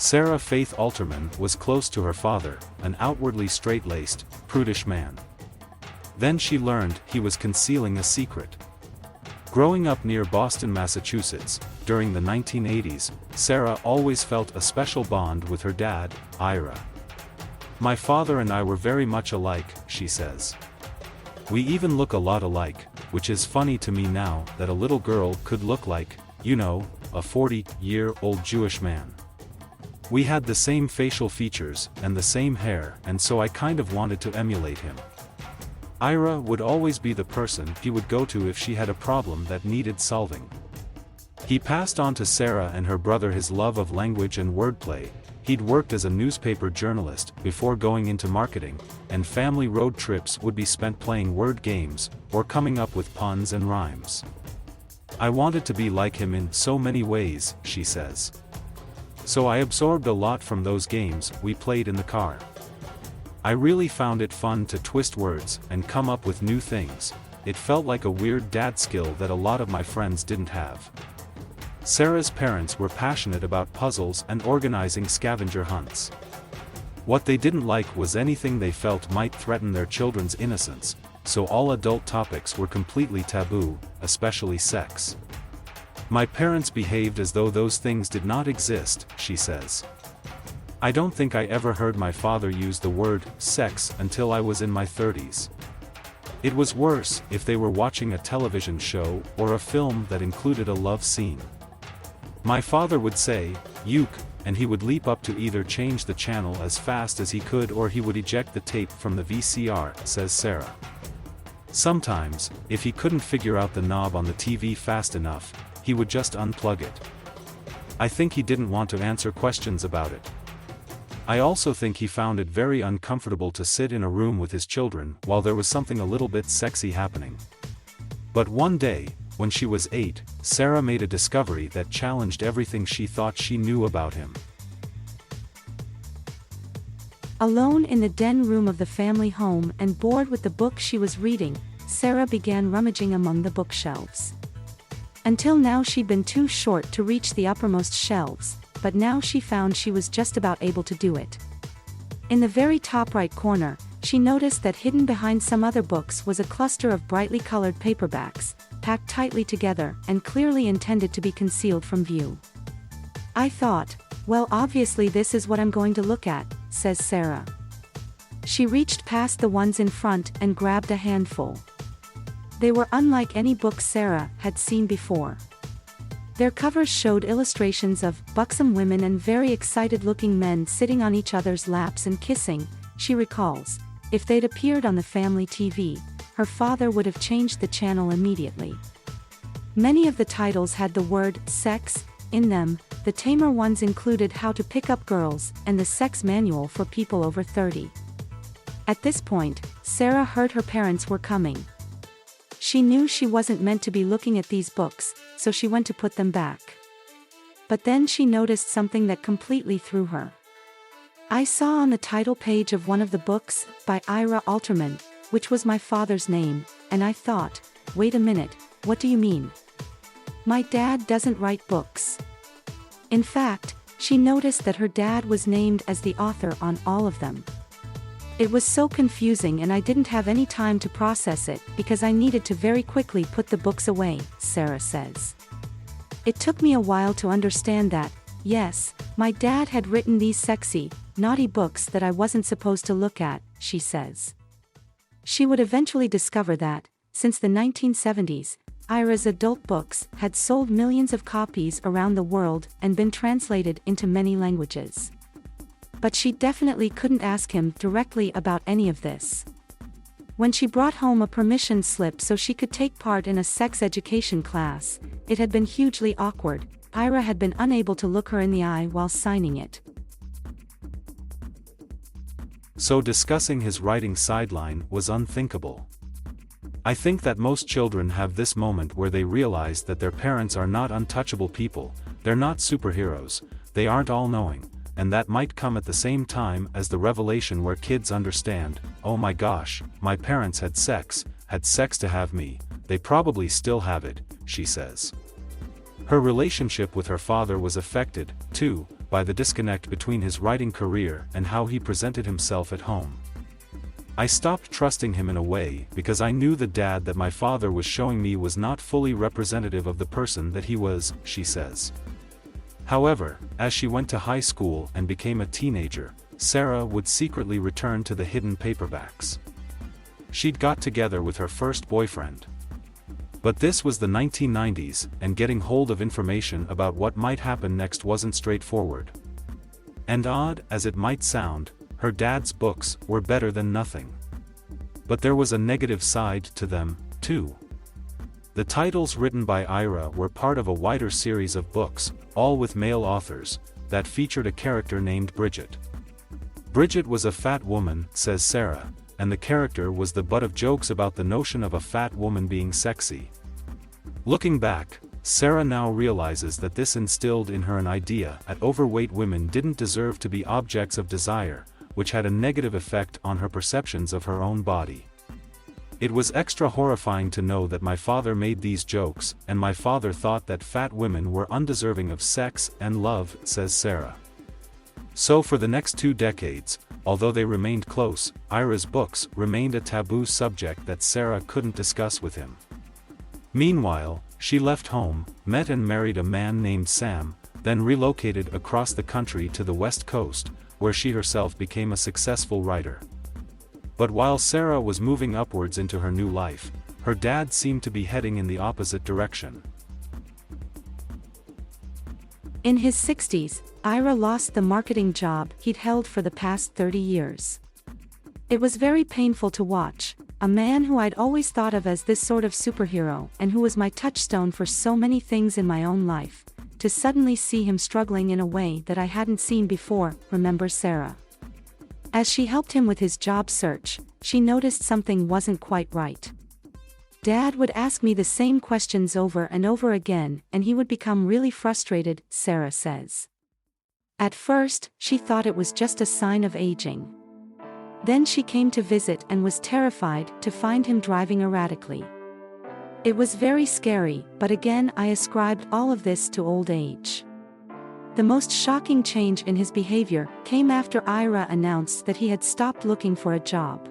Sara Faith Alterman was close to her father, an outwardly straight-laced, prudish man. Then she learned he was concealing a secret. Growing up near Boston, Massachusetts, during the 1980s, Sara always felt a special bond with her dad, Ira. "My father and I were very much alike," she says. "We even look a lot alike, which is funny to me now that a little girl could look like, you know, a 40-year-old Jewish man. We had the same facial features and the same hair, and so I kind of wanted to emulate him." Ira would always be the person he would go to if she had a problem that needed solving. He passed on to Sara and her brother his love of language and wordplay. He'd worked as a newspaper journalist before going into marketing, and family road trips would be spent playing word games, or coming up with puns and rhymes. "I wanted to be like him in so many ways," she says. "So I absorbed a lot from those games we played in the car. I really found it fun to twist words and come up with new things. It felt like a weird dad skill that a lot of my friends didn't have." Sara's parents were passionate about puzzles and organizing scavenger hunts. What they didn't like was anything they felt might threaten their children's innocence, so all adult topics were completely taboo, especially sex. "My parents behaved as though those things did not exist," she says. "I don't think I ever heard my father use the word sex until I was in my 30s. It was worse if they were watching a television show or a film that included a love scene. My father would say, 'Yuck,' and he would leap up to either change the channel as fast as he could or he would eject the tape from the VCR," says Sara. "Sometimes, if he couldn't figure out the knob on the TV fast enough, he would just unplug it. I think he didn't want to answer questions about it. I also think he found it very uncomfortable to sit in a room with his children while there was something a little bit sexy happening." But one day, when she was 8, Sara made a discovery that challenged everything she thought she knew about him. Alone in the den room of the family home and bored with the book she was reading, Sara began rummaging among the bookshelves. Until now she'd been too short to reach the uppermost shelves, but now she found she was just about able to do it. In the very top right corner, she noticed that hidden behind some other books was a cluster of brightly colored paperbacks, packed tightly together and clearly intended to be concealed from view. "I thought, well, obviously this is what I'm going to look at," says Sara. She reached past the ones in front and grabbed a handful. They were unlike any books Sara had seen before. Their covers showed illustrations of buxom women and very excited-looking men sitting on each other's laps and kissing. She recalls, if they'd appeared on the family TV, her father would have changed the channel immediately. Many of the titles had the word sex in them. The tamer ones included How to Pick Up Girls and The Sex Manual for People Over 30. At this point, Sara heard her parents were coming. She knew she wasn't meant to be looking at these books, so she went to put them back. But then she noticed something that completely threw her. "I saw on the title page of one of the books, by Ira Alterman, which was my father's name, and I thought, wait a minute, what do you mean? My dad doesn't write books." In fact, she noticed that her dad was named as the author on all of them. "It was so confusing and I didn't have any time to process it because I needed to very quickly put the books away," Sara says. "It took me a while to understand that, yes, my dad had written these sexy, naughty books that I wasn't supposed to look at," she says. She would eventually discover that, since the 1970s, Ira's adult books had sold millions of copies around the world and been translated into many languages. But she definitely couldn't ask him directly about any of this. When she brought home a permission slip so she could take part in a sex education class, it had been hugely awkward. Ira had been unable to look her in the eye while signing it. So discussing his writing sideline was unthinkable. I think that most children have this moment where they realize that their parents are not untouchable people, they're not superheroes, they aren't all-knowing, and that might come at the same time as the revelation where kids understand, oh my gosh, my parents had sex to have me, they probably still have it, she says. Her relationship with her father was affected, too, by the disconnect between his writing career and how he presented himself at home. I stopped trusting him in a way because I knew the dad that my father was showing me was not fully representative of the person that he was, she says. However, as she went to high school and became a teenager, Sara would secretly return to the hidden paperbacks. She'd got together with her first boyfriend. But this was the 1990s, and getting hold of information about what might happen next wasn't straightforward. And odd as it might sound, her dad's books were better than nothing. But there was a negative side to them, too. The titles written by Ira were part of a wider series of books, all with male authors, that featured a character named Bridget. Bridget was a fat woman, says Sara, and the character was the butt of jokes about the notion of a fat woman being sexy. Looking back, Sara now realizes that this instilled in her an idea that overweight women didn't deserve to be objects of desire, which had a negative effect on her perceptions of her own body. It was extra horrifying to know that my father made these jokes, and my father thought that fat women were undeserving of sex and love, says Sara. So for the next 2 decades, although they remained close, Ira's books remained a taboo subject that Sara couldn't discuss with him. Meanwhile, she left home, met and married a man named Sam, then relocated across the country to the West Coast, where she herself became a successful writer. But while Sara was moving upwards into her new life, her dad seemed to be heading in the opposite direction. In his 60s, Ira lost the marketing job he'd held for the past 30 years. It was very painful to watch, a man who I'd always thought of as this sort of superhero and who was my touchstone for so many things in my own life, to suddenly see him struggling in a way that I hadn't seen before, remembers Sara. As she helped him with his job search, she noticed something wasn't quite right. Dad would ask me the same questions over and over again, and he would become really frustrated, Sara says. At first, she thought it was just a sign of aging. Then she came to visit and was terrified to find him driving erratically. It was very scary, but again I ascribed all of this to old age. The most shocking change in his behavior came after Ira announced that he had stopped looking for a job.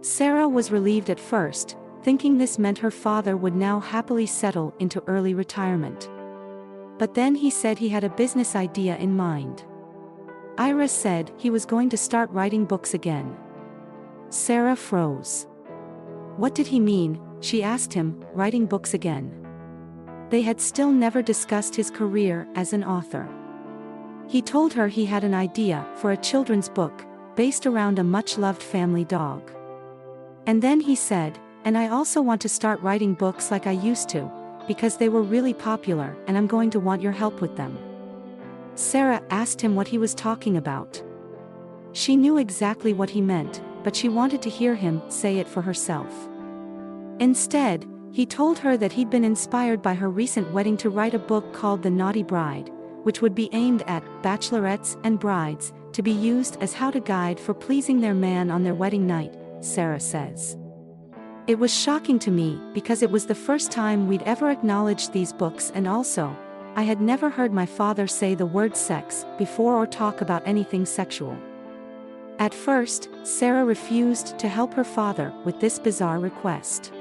Sara was relieved at first, thinking this meant her father would now happily settle into early retirement. But then he said he had a business idea in mind. Ira said he was going to start writing books again. Sara froze. What did he mean, she asked him, writing books again? They had still never discussed his career as an author. He told her he had an idea for a children's book, based around a much-loved family dog. And then he said, and I also want to start writing books like I used to, because they were really popular and I'm going to want your help with them. Sara asked him what he was talking about. She knew exactly what he meant, but she wanted to hear him say it for herself. Instead, he told her that he'd been inspired by her recent wedding to write a book called The Naughty Bride, which would be aimed at bachelorettes and brides, to be used as how to guide for pleasing their man on their wedding night, Sara says. It was shocking to me because it was the first time we'd ever acknowledged these books, and also, I had never heard my father say the word sex before or talk about anything sexual. At first, Sara refused to help her father with this bizarre request.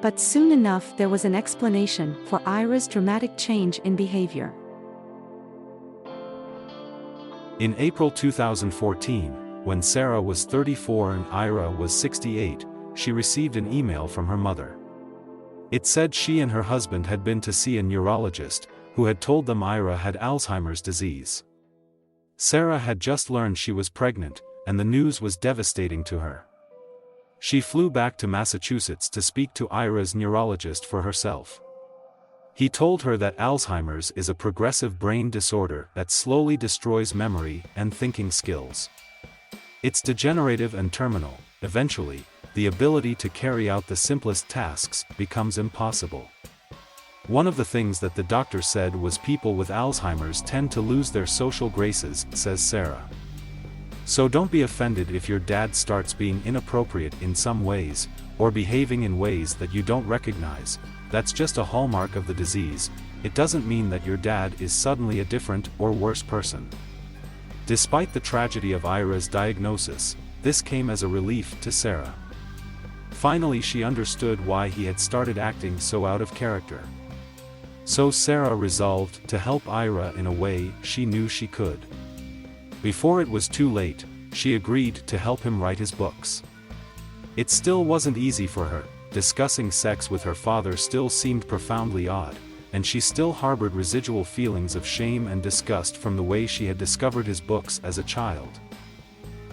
But soon enough there was an explanation for Ira's dramatic change in behavior. In April 2014, when Sara was 34 and Ira was 68, she received an email from her mother. It said she and her husband had been to see a neurologist, who had told them Ira had Alzheimer's disease. Sara had just learned she was pregnant, and the news was devastating to her. She flew back to Massachusetts to speak to Ira's neurologist for herself. He told her that Alzheimer's is a progressive brain disorder that slowly destroys memory and thinking skills. It's degenerative and terminal. Eventually, the ability to carry out the simplest tasks becomes impossible. One of the things that the doctor said was people with Alzheimer's tend to lose their social graces, says Sara. So don't be offended if your dad starts being inappropriate in some ways, or behaving in ways that you don't recognize. That's just a hallmark of the disease. it doesn't mean that your dad is suddenly a different or worse person. Despite the tragedy of Ira's diagnosis, this came as a relief to Sara. Finally, she understood why he had started acting so out of character. So Sara resolved to help Ira in a way she knew she could. Before it was too late, she agreed to help him write his books. It still wasn't easy for her. Discussing sex with her father still seemed profoundly odd, and she still harbored residual feelings of shame and disgust from the way she had discovered his books as a child.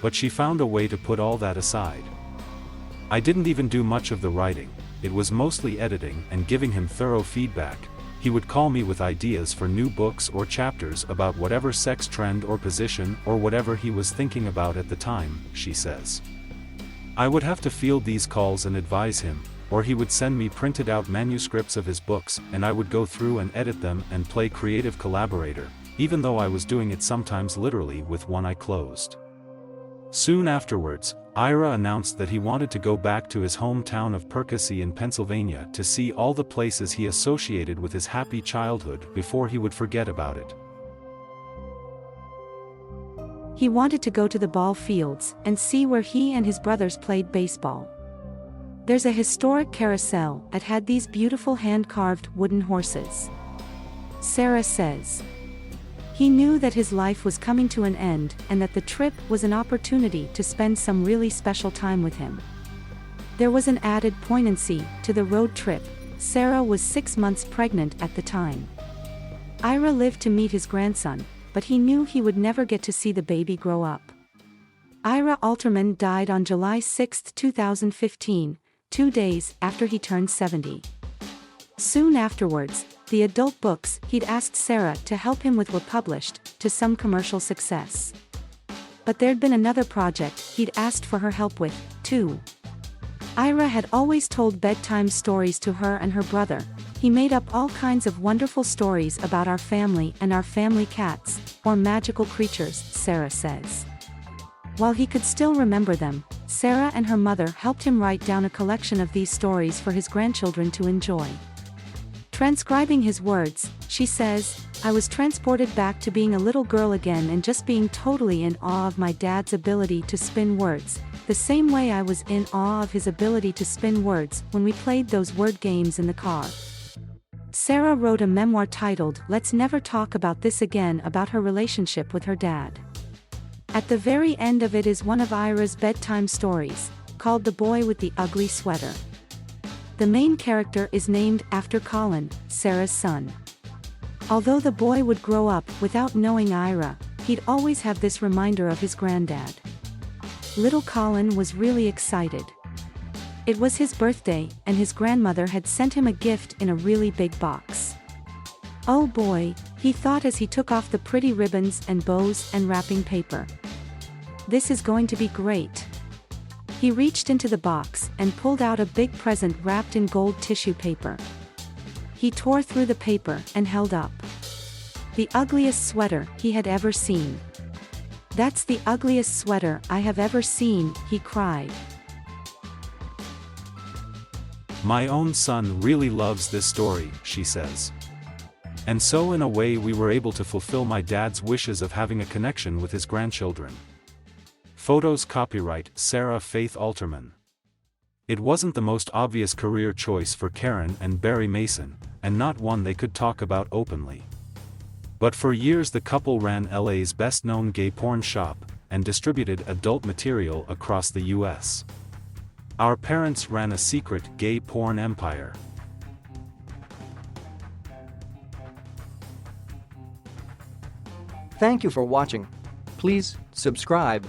But she found a way to put all that aside. I didn't even do much of the writing, it was mostly editing and giving him thorough feedback. He would call me with ideas for new books or chapters about whatever sex trend or position or whatever he was thinking about at the time, she says. I would have to field these calls and advise him, or he would send me printed out manuscripts of his books and I would go through and edit them and play creative collaborator, even though I was doing it sometimes literally with one eye closed. Soon afterwards, Ira announced that he wanted to go back to his hometown of Percy in Pennsylvania to see all the places he associated with his happy childhood before he would forget about it. He wanted to go to the ball fields and see where he and his brothers played baseball. There's a historic carousel that had these beautiful hand-carved wooden horses. Sara says. He knew that his life was coming to an end and that the trip was an opportunity to spend some really special time with him. There was an added poignancy to the road trip. Sara was 6 months pregnant at the time. Ira lived to meet his grandson, but he knew he would never get to see the baby grow up. Ira Alterman died on July 6, 2015, 2 days after he turned 70. Soon afterwards, the adult books he'd asked Sara to help him with were published, to some commercial success. But there'd been another project he'd asked for her help with, too. Ira had always told bedtime stories to her and her brother. He made up all kinds of wonderful stories about our family and our family cats, or magical creatures, Sara says. While he could still remember them, Sara and her mother helped him write down a collection of these stories for his grandchildren to enjoy. Transcribing his words, she says, I was transported back to being a little girl again and just being totally in awe of my dad's ability to spin words, the same way I was in awe of his ability to spin words when we played those word games in the car. Sara wrote a memoir titled Let's Never Talk About This Again about her relationship with her dad. At the very end of it is one of Ira's bedtime stories, called The Boy with the Ugly Sweater. The main character is named after Colin, Sara's son. Although the boy would grow up without knowing Ira, he'd always have this reminder of his granddad. Little Colin was really excited. It was his birthday, and his grandmother had sent him a gift in a really big box. Oh boy, he thought as he took off the pretty ribbons and bows and wrapping paper. This is going to be great. He reached into the box and pulled out a big present wrapped in gold tissue paper. He tore through the paper and held up the ugliest sweater he had ever seen. That's the ugliest sweater I have ever seen, he cried. My own son really loves this story, she says. And so in a way we were able to fulfill my dad's wishes of having a connection with his grandchildren. Photos copyright Sara Faith Alterman. It wasn't the most obvious career choice for Karen and Barry Mason, and not one they could talk about openly. But for years the couple ran LA's best-known gay porn shop, and distributed adult material across the US. Our parents ran a secret gay porn empire. Thank you for watching. Please subscribe